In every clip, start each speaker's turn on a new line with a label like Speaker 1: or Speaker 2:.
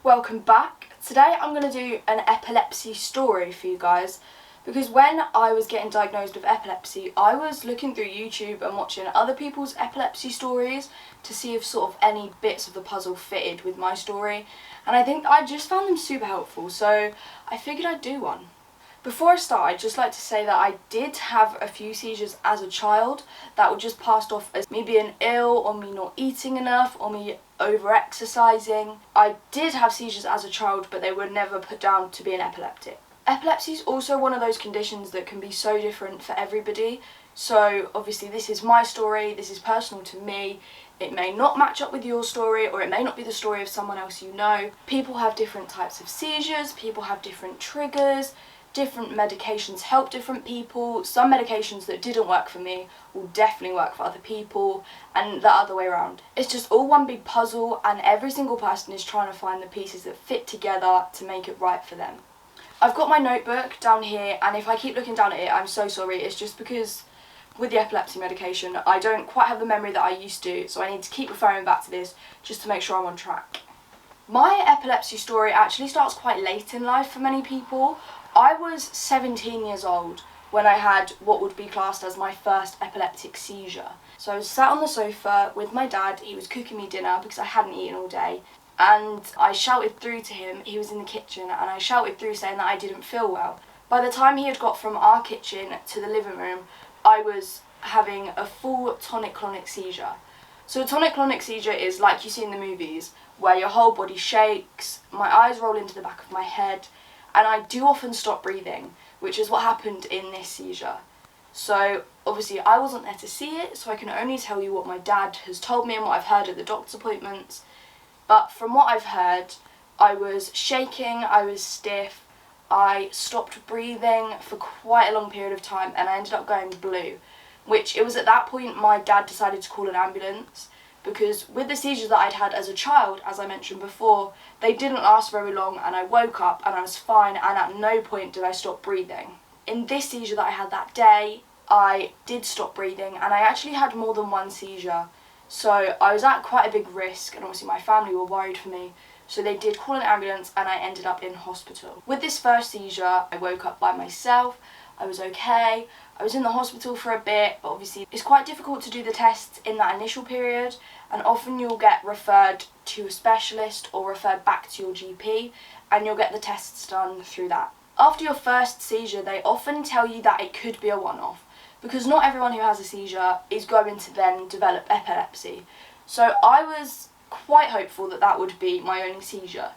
Speaker 1: welcome back. Today I'm going to do an epilepsy story for you guys because when I was getting diagnosed with epilepsy I was looking through YouTube and watching other people's epilepsy stories to see if sort of any bits of the puzzle fitted with my story, and I think I just found them super helpful, so I figured I'd do one. Before I start, I'd just like to say that I did have a few seizures as a child that were just passed off as me being ill or me not eating enough or me over-exercising. I did have seizures as a child, but they were never put down to being epileptic. Epilepsy is also one of those conditions that can be so different for everybody. So obviously this is my story, this is personal to me. It may not match up with your story, or it may not be the story of someone else you know. People have different types of seizures, people have different triggers. Different medications help different people. Some medications that didn't work for me will definitely work for other people, and the other way around. It's just all one big puzzle, and every single person is trying to find the pieces that fit together to make it right for them. I've got my notebook down here, and if I keep looking down at it, I'm so sorry. It's just because with the epilepsy medication, I don't quite have the memory that I used to, so I need to keep referring back to this just to make sure I'm on track. My epilepsy story actually starts quite late in life for many people. I was 17 years old when I had what would be classed as my first epileptic seizure. So I was sat on the sofa with my dad. He was cooking me dinner because I hadn't eaten all day, and I shouted through to him. He was in the kitchen, and I shouted through saying that I didn't feel well. By the time he had got from our kitchen to the living room, I was having a full tonic-clonic seizure. So a tonic-clonic seizure is like you see in the movies, where your whole body shakes, my eyes roll into the back of my head, and I do often stop breathing, which is what happened in this seizure. So obviously I wasn't there to see it, so I can only tell you what my dad has told me and what I've heard at the doctor's appointments. But from what I've heard, I was shaking, I was stiff, I stopped breathing for quite a long period of time, and I ended up going blue, which it was at that point my dad decided to call an ambulance. Because with the seizures that I'd had as a child, as I mentioned before, they didn't last very long, and I woke up and I was fine, and at no point did I stop breathing. In this seizure that I had that day, I did stop breathing, and I actually had more than one seizure. So I was at quite a big risk, and obviously my family were worried for me. So they did call an ambulance, and I ended up in hospital. With this first seizure, I woke up by myself. I was okay. I was in the hospital for a bit, but obviously it's quite difficult to do the tests in that initial period, and often you'll get referred to a specialist or referred back to your GP, and you'll get the tests done through that. After your first seizure, they often tell you that it could be a one-off, because not everyone who has a seizure is going to then develop epilepsy. So I was quite hopeful that that would be my only seizure.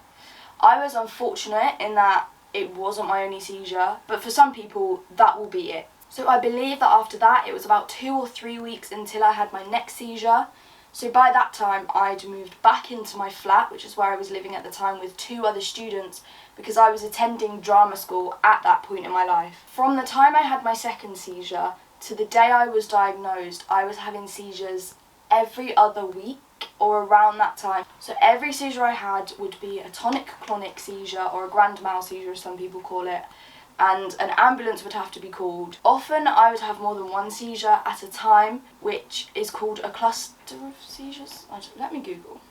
Speaker 1: I was unfortunate in that it wasn't my only seizure, but for some people that will be it. So I believe that after that it was about 2 or 3 weeks until I had my next seizure. So by that time I'd moved back into my flat, which is where I was living at the time, with 2 other students, because I was attending drama school at that point in my life. From the time I had my second seizure to the day I was diagnosed, I was having seizures every other week or around that time. So every seizure I had would be a tonic-clonic seizure, or a grand mal seizure as some people call it, and an ambulance would have to be called. Often I would have more than one seizure at a time, which is called a cluster of seizures. Let me Google.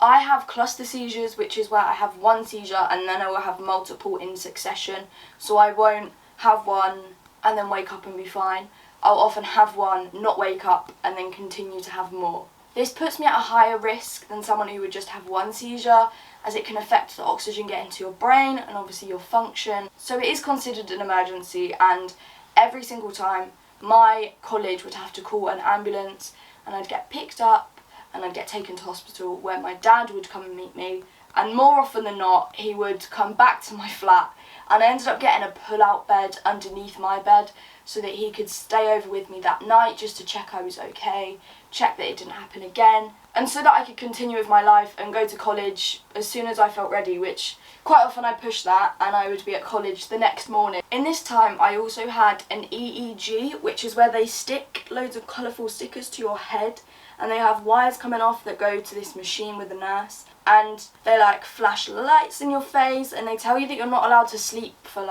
Speaker 1: I have cluster seizures, which is where I have one seizure and then I will have multiple in succession. So I won't have one and then wake up and be fine. I'll often have one, not wake up, and then continue to have more. This puts me at a higher risk than someone who would just have one seizure, as it can affect the oxygen getting to your brain and obviously your function. So it is considered an emergency, and every single time my college would have to call an ambulance, and I'd get picked up and I'd get taken to hospital, where my dad would come and meet me, and more often than not he would come back to my flat, and I ended up getting a pull-out bed underneath my bed so that he could stay over with me that night just to check I was okay, check that it didn't happen again, and so that I could continue with my life and go to college as soon as I felt ready, which quite often I pushed that and I would be at college the next morning. In this time I also had an EEG, which is where they stick loads of colourful stickers to your head, and they have wires coming off that go to this machine with a nurse, and they like flash lights in your face, and they tell you that you're not allowed to sleep for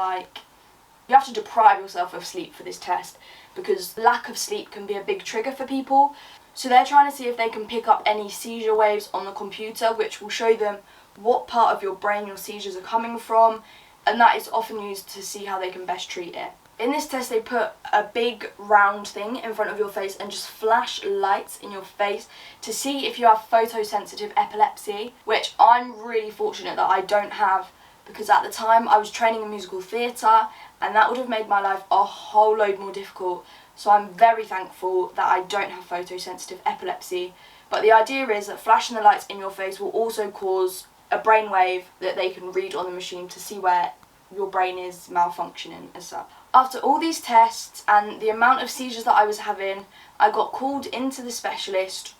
Speaker 1: you have to deprive yourself of sleep for this test, because lack of sleep can be a big trigger for people. So they're trying to see if they can pick up any seizure waves on the computer, which will show them what part of your brain your seizures are coming from, and that is often used to see how they can best treat it. In this test, they put a big round thing in front of your face and just flash lights in your face to see if you have photosensitive epilepsy, which I'm really fortunate that I don't have, because at the time I was training in musical theatre and that would have made my life a whole load more difficult. So I'm very thankful that I don't have photosensitive epilepsy. But the idea is that flashing the lights in your face will also cause a brainwave that they can read on the machine to see where your brain is malfunctioning as such. After all these tests and the amount of seizures that I was having, I got called into the specialist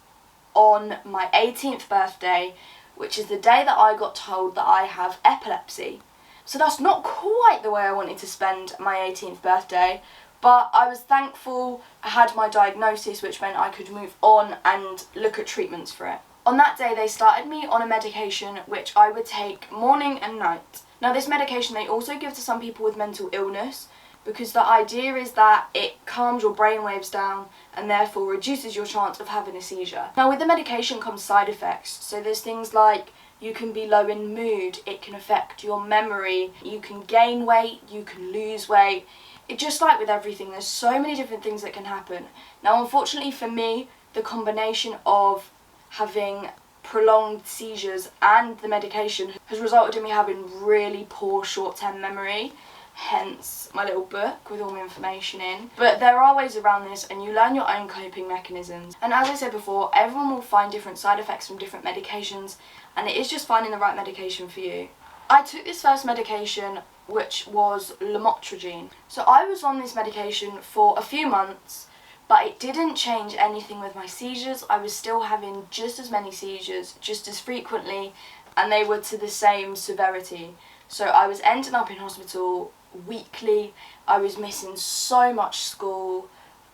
Speaker 1: on my 18th birthday, which is the day that I got told that I have epilepsy. So that's not quite the way I wanted to spend my 18th birthday, but I was thankful I had my diagnosis, which meant I could move on and look at treatments for it. On that day, they started me on a medication which I would take morning and night. Now, this medication they also give to some people with mental illness, because the idea is that it calms your brainwaves down and therefore reduces your chance of having a seizure. Now, with the medication comes side effects, so there's things like you can be low in mood, it can affect your memory, you can gain weight, you can lose weight. It's just like with everything, there's so many different things that can happen. Now, unfortunately for me, the combination of having prolonged seizures and the medication has resulted in me having really poor short-term memory, hence my little book with all my information in. But there are ways around this and you learn your own coping mechanisms. And as I said before, everyone will find different side effects from different medications, and it is just finding the right medication for you. I took this first medication, which was lamotrigine. So I was on this medication for a few months, but it didn't change anything with my seizures. I was still having just as many seizures, just as frequently, and they were to the same severity. So I was ending up in hospital weekly. I was missing so much school.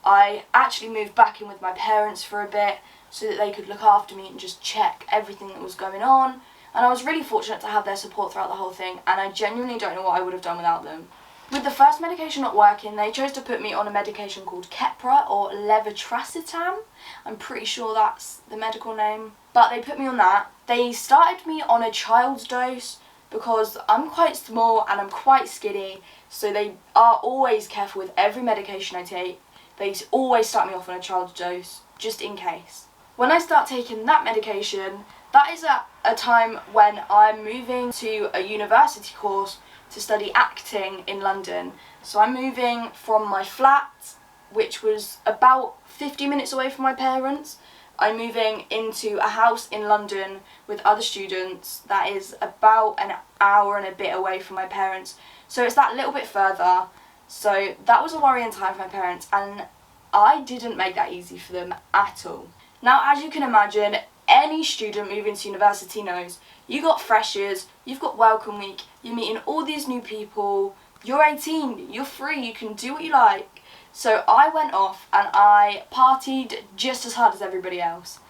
Speaker 1: I actually moved back in with my parents for a bit so that they could look after me and just check everything that was going on. And I was really fortunate to have their support throughout the whole thing, and I genuinely don't know what I would have done without them. With the first medication not working, they chose to put me on a medication called Keppra or levetiracetam. I'm pretty sure that's the medical name. But they put me on that. They started me on a child's dose because I'm quite small and I'm quite skinny, so they are always careful with every medication I take. They always start me off on a child's dose, just in case. When I start taking that medication, that is at a time when I'm moving to a university course to study acting in London. So I'm moving from my flat, which was about 50 minutes away from my parents. I'm moving into a house in London with other students that is about an hour and a bit away from my parents. So it's that little bit further. So that was a worrying time for my parents, and I didn't make that easy for them at all. Now, as you can imagine, any student moving to university knows you got freshers, you've got welcome week, you're meeting all these new people, you're 18, you're free, you can do what you like. So I went off and I partied just as hard as everybody else.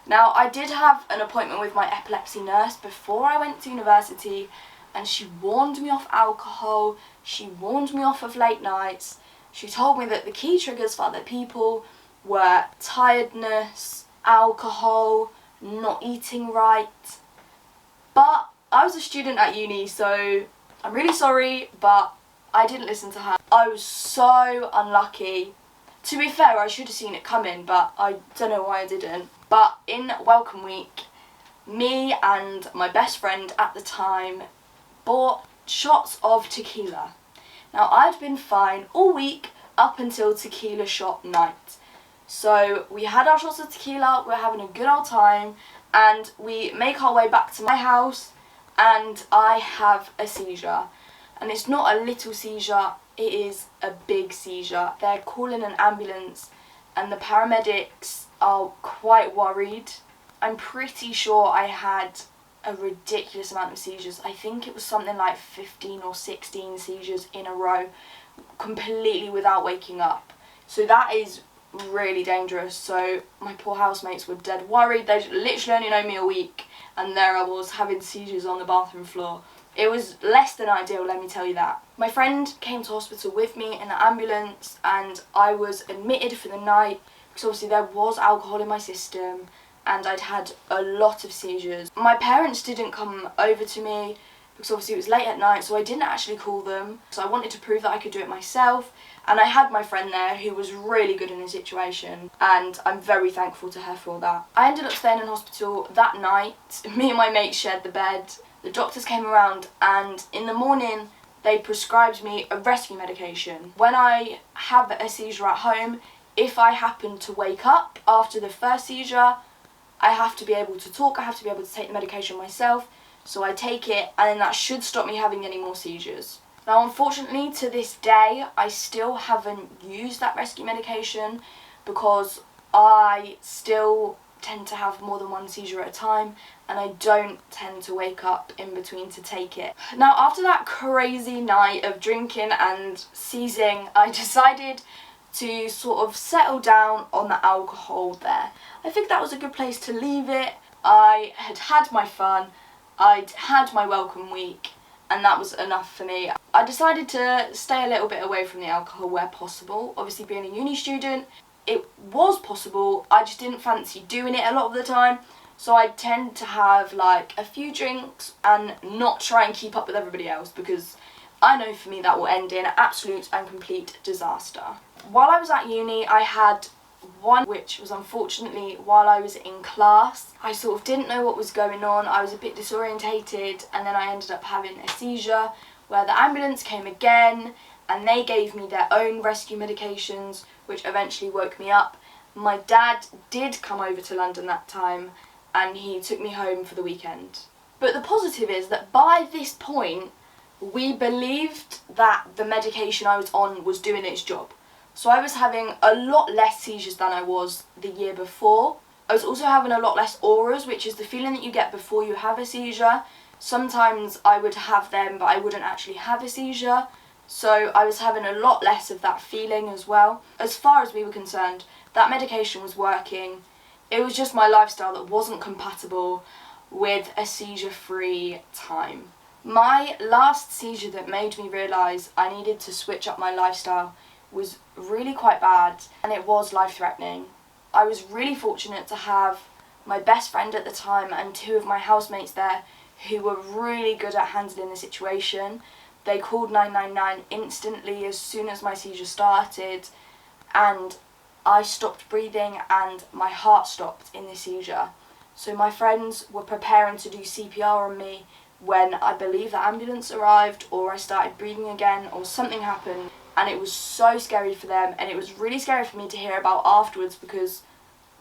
Speaker 1: Now, I did have an appointment with my epilepsy nurse before I went to university, and she warned me off alcohol, she warned me off of late nights. She told me that the key triggers for other people were tiredness, alcohol, not eating right. But I was a student at uni, so I'm really sorry, but I didn't listen to her. I was so unlucky. To be fair, I should have seen it coming, but I don't know why I didn't. But in welcome week, me and my best friend at the time bought shots of tequila. Now, I'd been fine all week up until tequila shot night. So we had our shots of tequila, we were having a good old time, and we make our way back to my house, and I have a seizure. And it's not a little seizure, it is a big seizure. They're calling an ambulance and the paramedics are quite worried. I'm pretty sure I had a ridiculous amount of seizures. I think it was something like 15 or 16 seizures in a row, completely without waking up. So that is really dangerous. So my poor housemates were dead worried. They literally only known me a week, and there I was having seizures on the bathroom floor. It was less than ideal, let me tell you that. My friend came to hospital with me in an ambulance, and I was admitted for the night because obviously there was alcohol in my system and I'd had a lot of seizures. My parents didn't come over to me because obviously it was late at night, so I didn't actually call them. So I wanted to prove that I could do it myself, and I had my friend there who was really good in the situation, and I'm very thankful to her for that. I ended up staying in hospital that night. Me and my mate shared the bed. The doctors came around, and in the morning they prescribed me a rescue medication. When I have a seizure at home, if I happen to wake up after the first seizure, I have to be able to talk, I have to be able to take the medication myself, so I take it, and then that should stop me having any more seizures. Now, unfortunately, to this day, I still haven't used that rescue medication because I still tend to have more than one seizure at a time, and I don't tend to wake up in between to take it. Now, after that crazy night of drinking and seizing, I decided to sort of settle down on the alcohol there. I think that was a good place to leave it. I had had my fun, I'd had my welcome week, and that was enough for me. I decided to stay a little bit away from the alcohol where possible. Obviously, being a uni student, it was possible, I just didn't fancy doing it a lot of the time, so I tend to have like a few drinks and not try and keep up with everybody else, because I know for me that will end in absolute and complete disaster. While I was at uni, I had one which was unfortunately while I was in class. I sort of didn't know what was going on, I was a bit disorientated, and then I ended up having a seizure where the ambulance came again and they gave me their own rescue medications, which eventually woke me up. My dad did come over to London that time and he took me home for the weekend. But the positive is that by this point, we believed that the medication I was on was doing its job. So I was having a lot less seizures than I was the year before. I was also having a lot less auras, which is the feeling that you get before you have a seizure. Sometimes I would have them, but I wouldn't actually have a seizure. So I was having a lot less of that feeling as well. As far as we were concerned, that medication was working. It was just my lifestyle that wasn't compatible with a seizure-free time. My last seizure that made me realise I needed to switch up my lifestyle was really quite bad, and it was life-threatening. I was really fortunate to have my best friend at the time and two of my housemates there who were really good at handling the situation. They called 999 instantly as soon as my seizure started, and I stopped breathing and my heart stopped in the seizure. So my friends were preparing to do CPR on me when I believe the ambulance arrived, or I started breathing again, or something happened. And it was so scary for them, and it was really scary for me to hear about afterwards, because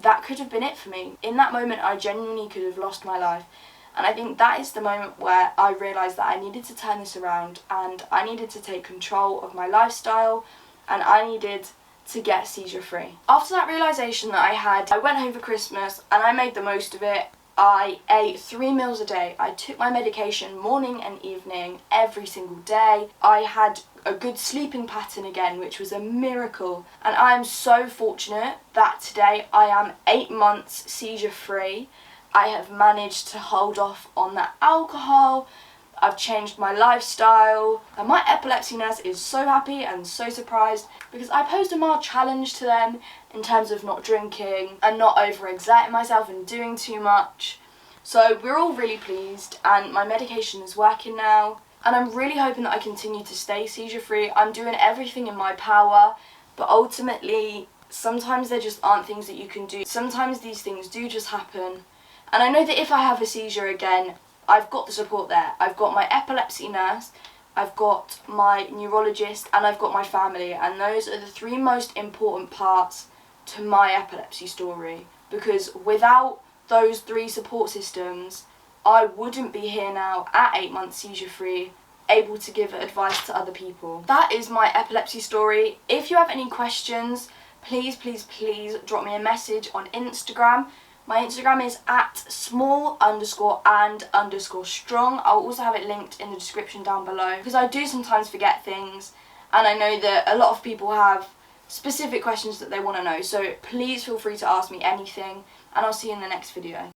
Speaker 1: that could have been it for me. In that moment, I genuinely could have lost my life. And I think that is the moment where I realised that I needed to turn this around, and I needed to take control of my lifestyle, and I needed to get seizure free. After that realisation that I had, I went home for Christmas and I made the most of it. I ate 3 meals a day. I took my medication morning and evening every single day. I had a good sleeping pattern again, which was a miracle. And I am so fortunate that today I am 8 months seizure free. I have managed to hold off on that alcohol. I've changed my lifestyle, and my epilepsy nurse is so happy and so surprised, because I posed a mild challenge to them in terms of not drinking and not overexerting myself and doing too much. So we're all really pleased, and my medication is working now, and I'm really hoping that I continue to stay seizure free. I'm doing everything in my power, but ultimately sometimes there just aren't things that you can do. Sometimes these things do just happen, and I know that if I have a seizure again, I've got the support there. I've got my epilepsy nurse, I've got my neurologist, and I've got my family, and those are the 3 most important parts to my epilepsy story, because without those 3 support systems, I wouldn't be here now at 8 months seizure free, able to give advice to other people. That is my epilepsy story. If you have any questions, please drop me a message on Instagram. My Instagram is @small_and_strong. I'll also have it linked in the description down below, because I do sometimes forget things, and I know that a lot of people have specific questions that they want to know, so please feel free to ask me anything, and I'll see you in the next video.